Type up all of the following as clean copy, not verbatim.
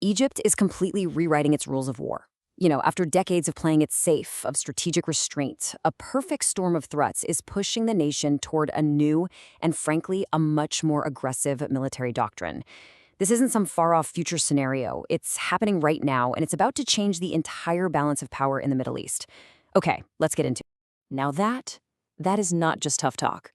Egypt is completely rewriting its rules of war. After decades of playing it safe, of strategic restraint, a perfect storm of threats is pushing the nation toward a new and, frankly, a much more aggressive military doctrine. This isn't some far-off future scenario. It's happening right now, and it's about to change the entire balance of power in the Middle East. Okay, let's get into it. Now that is not just tough talk.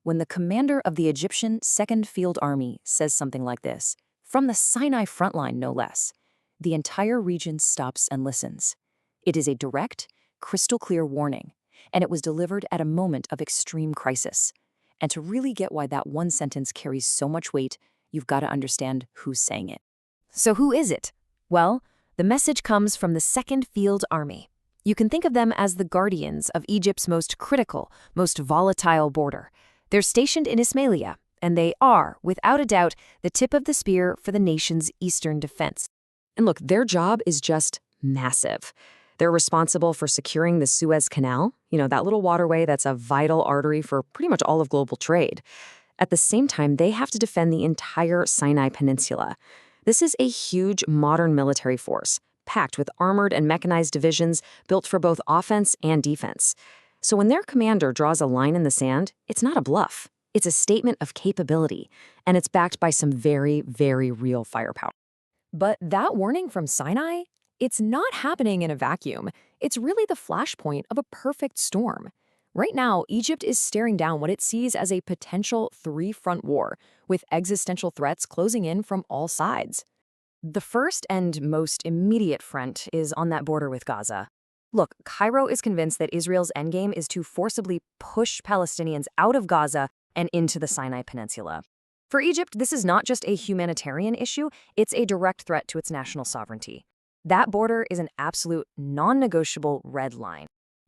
When the commander of the Egyptian Second Field Army says something like this, from the Sinai frontline no less, the entire region stops and listens. It is a direct, crystal-clear warning, and it was delivered at a moment of extreme crisis. And to really get why that one sentence carries so much weight, you've got to understand who's saying it. So who is it? Well, the message comes from the Second Field Army. You can think of them as the guardians of Egypt's most critical, most volatile border. They're stationed in Ismailia, and they are, without a doubt, the tip of the spear for the nation's eastern defense. And look, their job is just massive. They're responsible for securing the Suez Canal, that little waterway that's a vital artery for pretty much all of global trade. At the same time, they have to defend the entire Sinai Peninsula. This is a huge modern military force, packed with armored and mechanized divisions built for both offense and defense. So when their commander draws a line in the sand, it's not a bluff. It's a statement of capability, and it's backed by some very, very real firepower. But that warning from Sinai, it's not happening in a vacuum. It's really the flashpoint of a perfect storm. Right now, Egypt is staring down what it sees as a potential three-front war, with existential threats closing in from all sides. The first and most immediate front is on that border with Gaza. Look, Cairo is convinced that Israel's endgame is to forcibly push Palestinians out of Gaza and into the Sinai Peninsula. For Egypt, this is not just a humanitarian issue, it's a direct threat to its national sovereignty. That border is an absolute non-negotiable red line.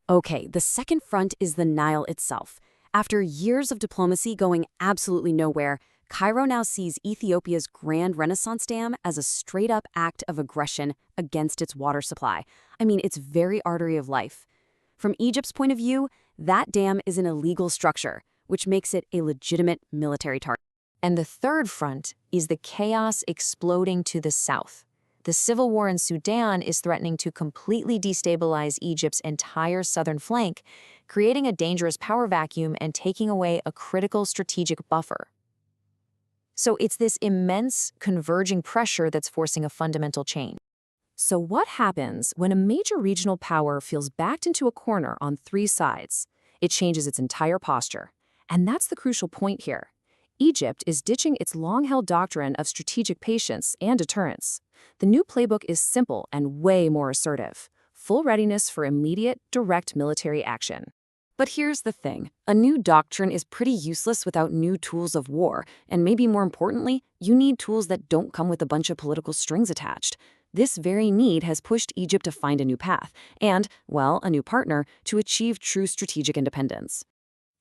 Okay, the second front is the Nile itself. After years of diplomacy going absolutely nowhere, Cairo now sees Ethiopia's Grand Renaissance Dam as a straight-up act of aggression against its water supply. Its very artery of life. From Egypt's point of view, that dam is an illegal structure, which makes it a legitimate military target. And the third front is the chaos exploding to the south. The civil war in Sudan is threatening to completely destabilize Egypt's entire southern flank, creating a dangerous power vacuum and taking away a critical strategic buffer. So it's this immense, converging pressure that's forcing a fundamental change. So what happens when a major regional power feels backed into a corner on three sides? It changes its entire posture. And that's the crucial point here. Egypt is ditching its long-held doctrine of strategic patience and deterrence. The new playbook is simple and way more assertive. Full readiness for immediate, direct military action. But here's the thing. A new doctrine is pretty useless without new tools of war, and maybe more importantly, you need tools that don't come with a bunch of political strings attached. This very need has pushed Egypt to find a new path, and, well, a new partner to achieve true strategic independence.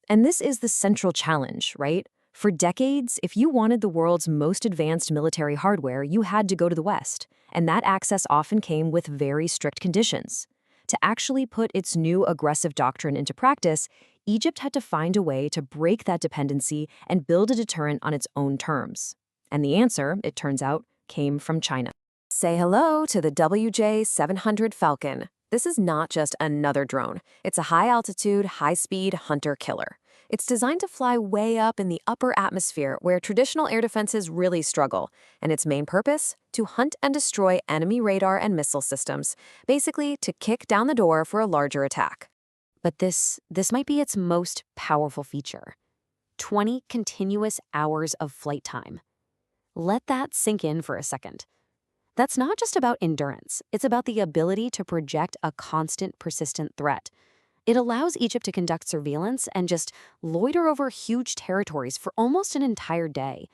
And this is the central challenge, right? For decades, if you wanted the world's most advanced military hardware, you had to go to the West, and that access often came with very strict conditions. To actually put its new aggressive doctrine into practice, Egypt had to find a way to break that dependency and build a deterrent on its own terms. And the answer, it turns out, came from China. Say hello to the WJ-700 Falcon. This is not just another drone. It's a high-altitude, high-speed hunter-killer. It's designed to fly way up in the upper atmosphere where traditional air defenses really struggle, and its main purpose? To hunt and destroy enemy radar and missile systems, basically to kick down the door for a larger attack. But this might be its most powerful feature. 20 continuous hours of flight time. Let that sink in for a second. That's not just about endurance, it's about the ability to project a constant, persistent threat. It allows Egypt to conduct surveillance and just loiter over huge territories for almost an entire day.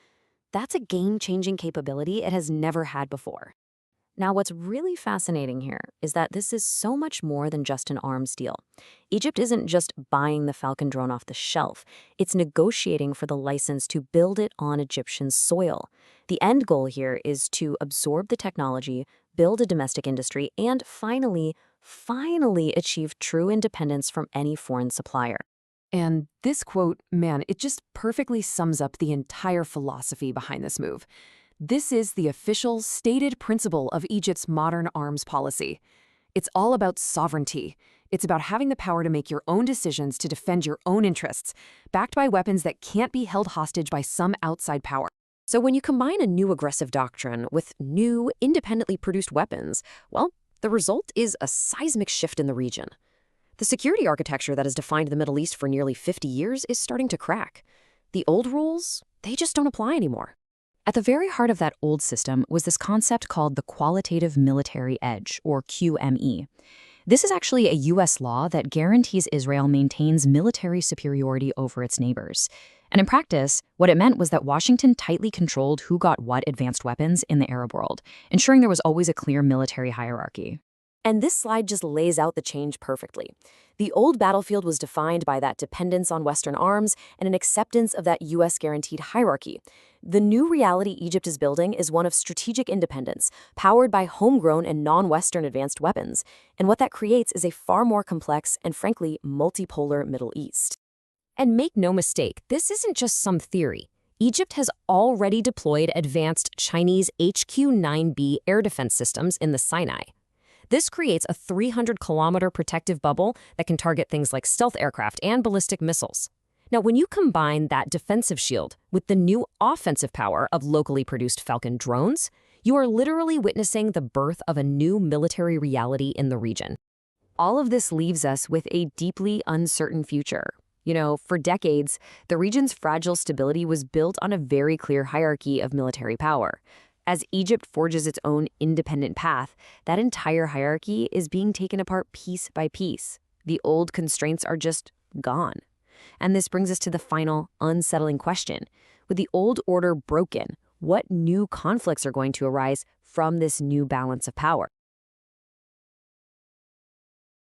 That's a game-changing capability it has never had before. Now, what's really fascinating here is that this is so much more than just an arms deal. Egypt isn't just buying the Falcon drone off the shelf. It's negotiating for the license to build it on Egyptian soil. The end goal here is to absorb the technology, build a domestic industry, and finally achieve true independence from any foreign supplier. And this quote, man, it just perfectly sums up the entire philosophy behind this move. This is the official, stated principle of Egypt's modern arms policy. It's all about sovereignty. It's about having the power to make your own decisions to defend your own interests, backed by weapons that can't be held hostage by some outside power. So when you combine a new aggressive doctrine with new, independently produced weapons, well, the result is a seismic shift in the region. The security architecture that has defined the Middle East for nearly 50 years is starting to crack. The old rules, they just don't apply anymore. At the very heart of that old system was this concept called the Qualitative Military Edge, or QME. This is actually a U.S. law that guarantees Israel maintains military superiority over its neighbors. And in practice, what it meant was that Washington tightly controlled who got what advanced weapons in the Arab world, ensuring there was always a clear military hierarchy. And this slide just lays out the change perfectly. The old battlefield was defined by that dependence on Western arms and an acceptance of that U.S.-guaranteed hierarchy. The new reality Egypt is building is one of strategic independence, powered by homegrown and non-Western advanced weapons. And what that creates is a far more complex and, frankly, multipolar Middle East. And make no mistake, this isn't just some theory. Egypt has already deployed advanced Chinese HQ-9B air defense systems in the Sinai. This creates a 300-kilometer protective bubble that can target things like stealth aircraft and ballistic missiles. Now, when you combine that defensive shield with the new offensive power of locally produced Falcon drones, you are literally witnessing the birth of a new military reality in the region. All of this leaves us with a deeply uncertain future. For decades, the region's fragile stability was built on a very clear hierarchy of military power. As Egypt forges its own independent path, that entire hierarchy is being taken apart piece by piece. The old constraints are just gone. And this brings us to the final, unsettling question. With the old order broken, what new conflicts are going to arise from this new balance of power?